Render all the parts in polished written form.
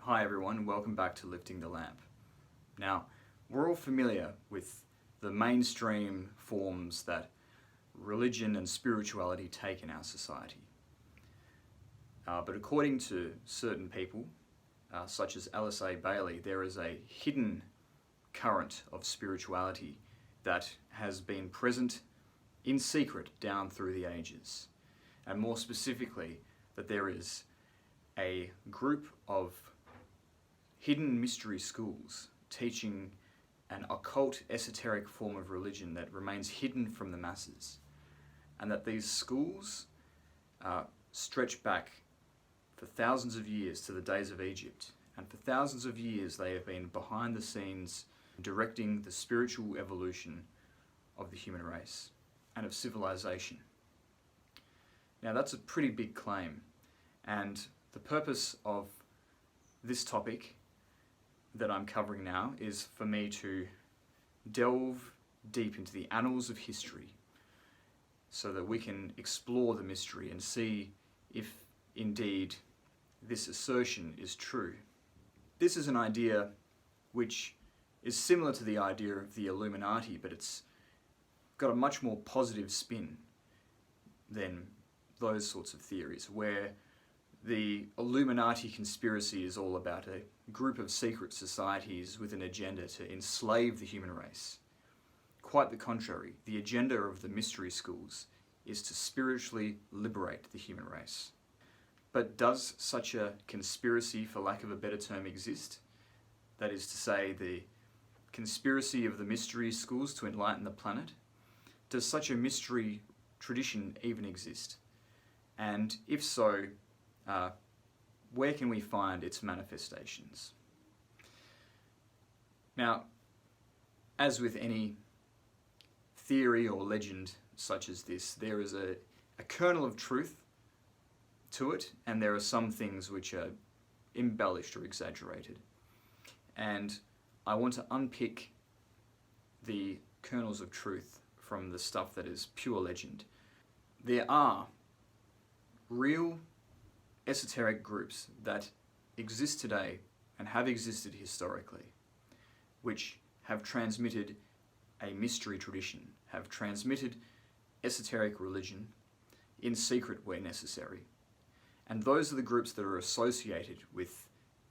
Hi everyone, welcome back to Lifting the Lamp. Now, we're all familiar with the mainstream forms that religion and spirituality take in our society. But according to certain people, such as Alice A. Bailey, there is a hidden current of spirituality that has been present in secret down through the ages. And more specifically, that there is a group of hidden mystery schools teaching an occult, esoteric form of religion that remains hidden from the masses. And that these schools stretch back for thousands of years to the days of Egypt. And for thousands of years they have been behind the scenes directing the spiritual evolution of the human race and of civilization. Now that's a pretty big claim, and the purpose of this topic that I'm covering now is for me to delve deep into the annals of history so that we can explore the mystery and see if indeed this assertion is true. This is an idea which is similar to the idea of the Illuminati, but it's got a much more positive spin than those sorts of theories, where the Illuminati conspiracy is all about a group of secret societies with an agenda to enslave the human race. Quite the contrary, the agenda of the mystery schools is to spiritually liberate the human race. But does such a conspiracy, for lack of a better term, exist? That is to say, the conspiracy of the mystery schools to enlighten the planet? Does such a mystery tradition even exist? And if so, where can we find its manifestations? Now, as with any theory or legend such as this, there is a kernel of truth to it, and there are some things which are embellished or exaggerated. And I want to unpick the kernels of truth from the stuff that is pure legend. There are real esoteric groups that exist today and have existed historically, which have transmitted a mystery tradition, have transmitted esoteric religion in secret where necessary. And those are the groups that are associated with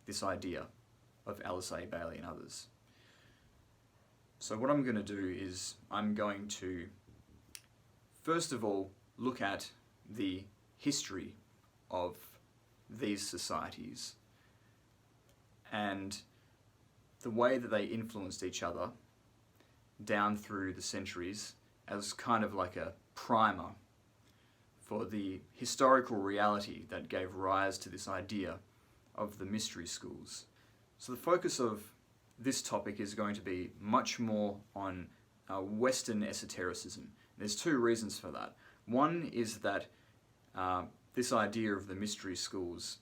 this idea of Alice A. Bailey and others. So what I'm going to do is I'm going to first of all look at the history of these societies and the way that they influenced each other down through the centuries as kind of like a primer for the historical reality that gave rise to this idea of the mystery schools. So the focus of this topic is going to be much more on Western esotericism. There's two reasons for that. One is that this idea of the mystery schools,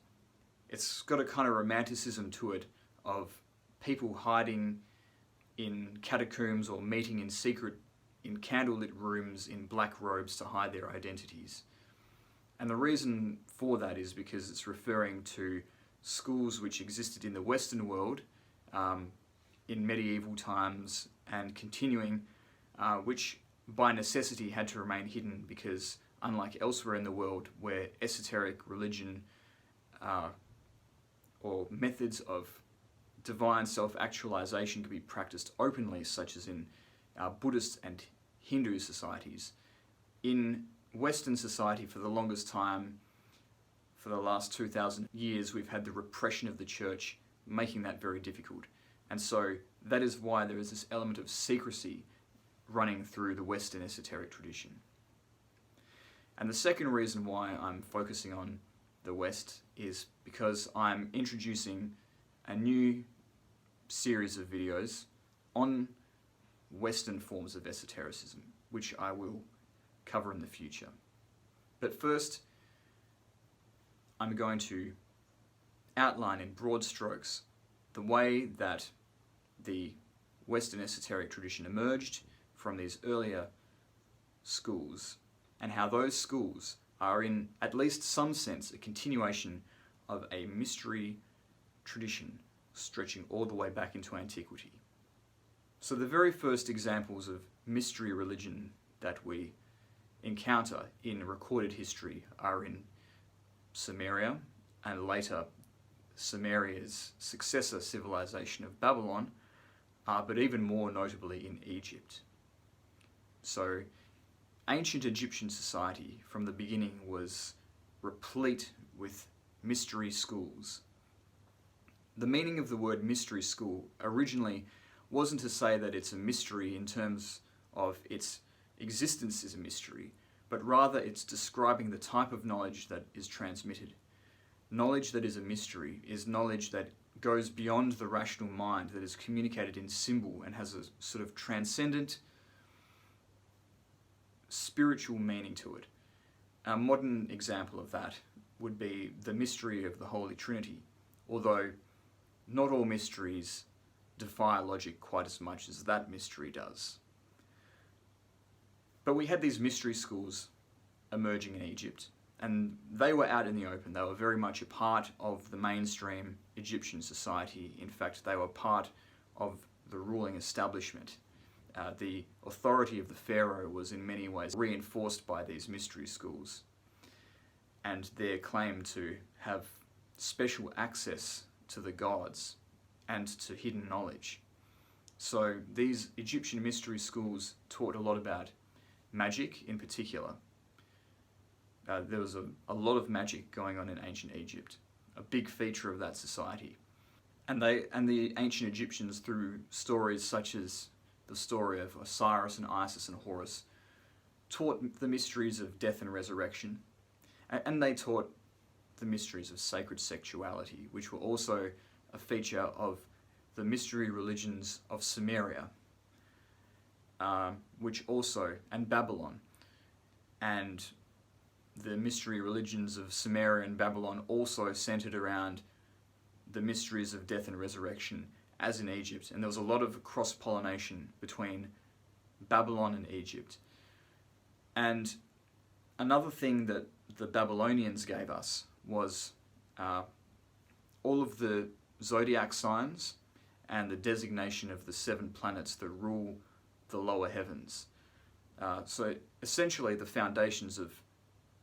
it's got a kind of romanticism to it of people hiding in catacombs or meeting in secret in candlelit rooms in black robes to hide their identities. And the reason for that is because it's referring to schools which existed in the Western world in medieval times and continuing, which by necessity had to remain hidden because unlike elsewhere in the world where esoteric religion or methods of divine self-actualization could be practiced openly, such as in Buddhist and Hindu societies, in Western society for the longest time, for the last 2,000 years, we've had the repression of the church making that very difficult. And so that is why there is this element of secrecy running through the Western esoteric tradition. And the second reason why I'm focusing on the West is because I'm introducing a new series of videos on Western forms of esotericism, which I will cover in the future. But first, I'm going to outline in broad strokes the way that the Western esoteric tradition emerged from these earlier schools, and how those schools are in at least some sense a continuation of a mystery tradition stretching all the way back into antiquity. So the very first examples of mystery religion that we encounter in recorded history are in Sumeria, and later Sumeria's successor civilization of Babylon, but even more notably in Egypt. So ancient Egyptian society from the beginning was replete with mystery schools. The meaning of the word mystery school originally wasn't to say that it's a mystery in terms of its existence is a mystery, but rather it's describing the type of knowledge that is transmitted. Knowledge that is a mystery is knowledge that goes beyond the rational mind, that is communicated in symbol and has a sort of transcendent spiritual meaning to it. A modern example of that would be the mystery of the Holy Trinity, although not all mysteries defy logic quite as much as that mystery does. But we had these mystery schools emerging in Egypt, and they were out in the open. They were very much a part of the mainstream Egyptian society. In fact, they were part of the ruling establishment. The authority of the pharaoh was in many ways reinforced by these mystery schools and their claim to have special access to the gods and to hidden knowledge. So these Egyptian mystery schools taught a lot about magic in particular. There was a lot of magic going on in ancient Egypt, a big feature of that society. And the ancient Egyptians, through stories such as the story of Osiris and Isis and Horus, taught the mysteries of death and resurrection, and they taught the mysteries of sacred sexuality, which were also a feature of the mystery religions of Sumeria, and Babylon. And the mystery religions of Sumeria and Babylon also centered around the mysteries of death and resurrection, as in Egypt. And there was a lot of cross-pollination between Babylon and Egypt. And another thing that the Babylonians gave us was all of the zodiac signs and the designation of the 7 planets that rule the lower heavens. So essentially the foundations of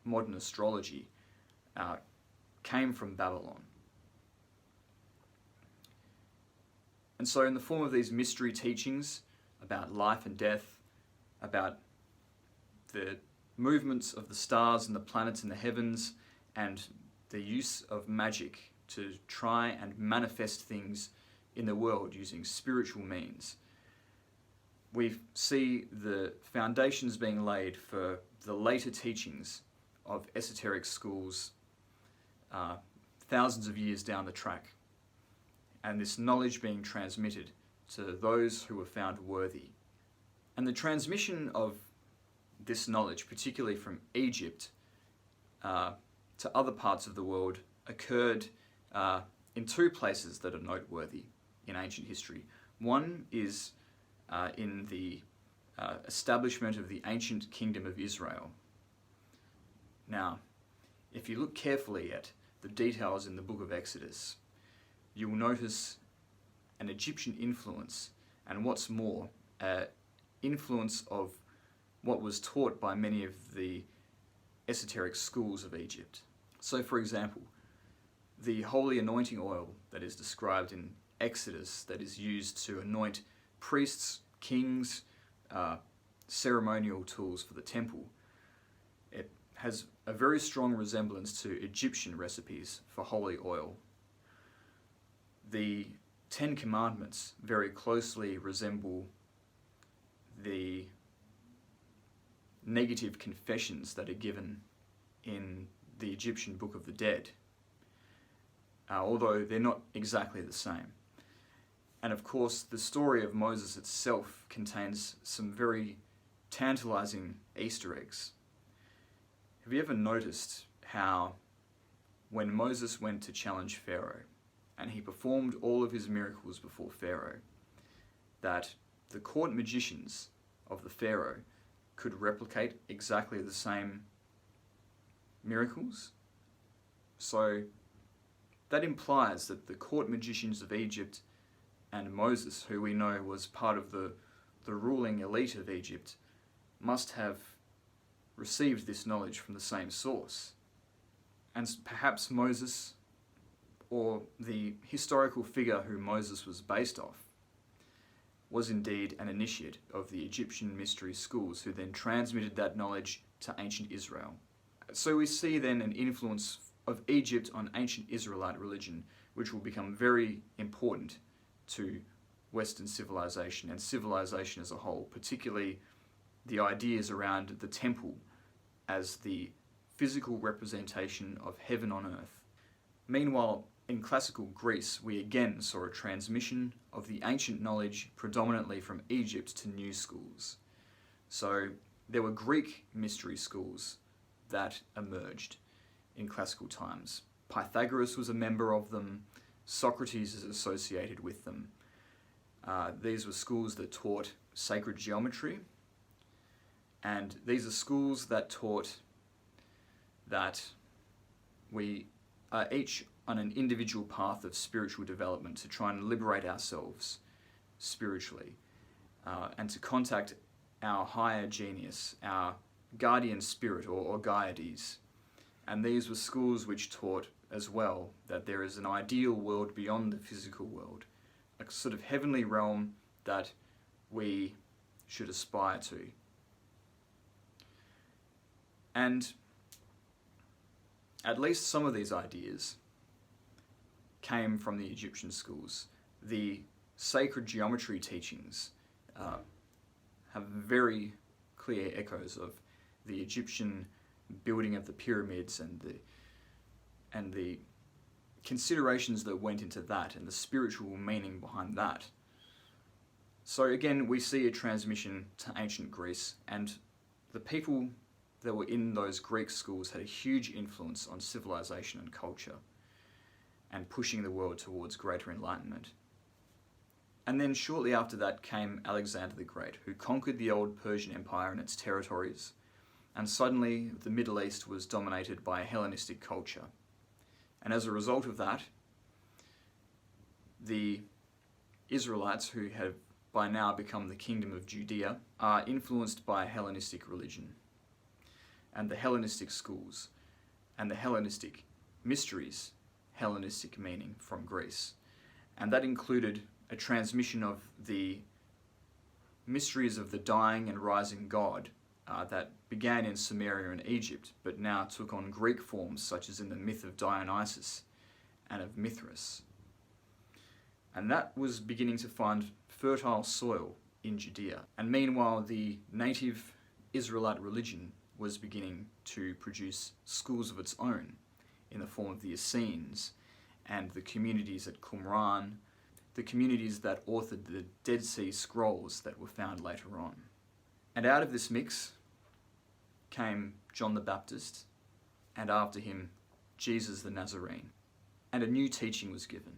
modern astrology came from Babylon. And so in the form of these mystery teachings about life and death, about the movements of the stars and the planets in the heavens, and the use of magic to try and manifest things in the world using spiritual means, we see the foundations being laid for the later teachings of esoteric schools thousands of years down the track, and this knowledge being transmitted to those who were found worthy. And the transmission of this knowledge, particularly from Egypt to other parts of the world, occurred in 2 places that are noteworthy in ancient history. One is in the establishment of the ancient kingdom of Israel. Now, if you look carefully at the details in the book of Exodus, you will notice an Egyptian influence, and what's more, influence of what was taught by many of the esoteric schools of Egypt. So, for example, the holy anointing oil that is described in Exodus, that is used to anoint priests, kings, ceremonial tools for the temple, it has a very strong resemblance to Egyptian recipes for holy oil. The 10 Commandments very closely resemble the negative confessions that are given in the Egyptian Book of the Dead, although they're not exactly the same. And of course, the story of Moses itself contains some very tantalizing Easter eggs. Have you ever noticed how when Moses went to challenge Pharaoh and he performed all of his miracles before Pharaoh, that the court magicians of the Pharaoh could replicate exactly the same miracles? So that implies that the court magicians of Egypt and Moses, who we know was part of the ruling elite of Egypt, must have received this knowledge from the same source. And perhaps Moses, or the historical figure who Moses was based off, was indeed an initiate of the Egyptian mystery schools who then transmitted that knowledge to ancient Israel. So we see then an influence of Egypt on ancient Israelite religion, which will become very important to Western civilization and civilization as a whole, particularly the ideas around the temple as the physical representation of heaven on earth. Meanwhile, in classical Greece, we again saw a transmission of the ancient knowledge predominantly from Egypt to new schools. So there were Greek mystery schools that emerged in classical times. Pythagoras was a member of them. Socrates is associated with them. These were schools that taught sacred geometry, and these are schools that taught that we are each on an individual path of spiritual development to try and liberate ourselves spiritually, and to contact our higher genius, our guardian spirit or Gaiades. And these were schools which taught as well that there is an ideal world beyond the physical world, a sort of heavenly realm that we should aspire to. And at least some of these ideas came from the Egyptian schools. The sacred geometry teachings have very clear echoes of the Egyptian building of the pyramids and the considerations that went into that and the spiritual meaning behind that. So again, we see a transmission to ancient Greece, and the people that were in those Greek schools had a huge influence on civilization and culture and pushing the world towards greater enlightenment. And then shortly after that came Alexander the Great, who conquered the old Persian Empire and its territories, and suddenly the Middle East was dominated by a Hellenistic culture. And as a result of that, the Israelites, who have by now become the Kingdom of Judea, are influenced by Hellenistic religion and the Hellenistic schools and the Hellenistic mysteries, Hellenistic meaning, from Greece. And that included a transmission of the mysteries of the dying and rising God that began in Sumeria and Egypt, but now took on Greek forms, such as in the myth of Dionysus and of Mithras. And that was beginning to find fertile soil in Judea. And meanwhile, the native Israelite religion was beginning to produce schools of its own in the form of the Essenes and the communities at Qumran, the communities that authored the Dead Sea Scrolls that were found later on. And out of this mix came John the Baptist, and after him, Jesus the Nazarene. And a new teaching was given.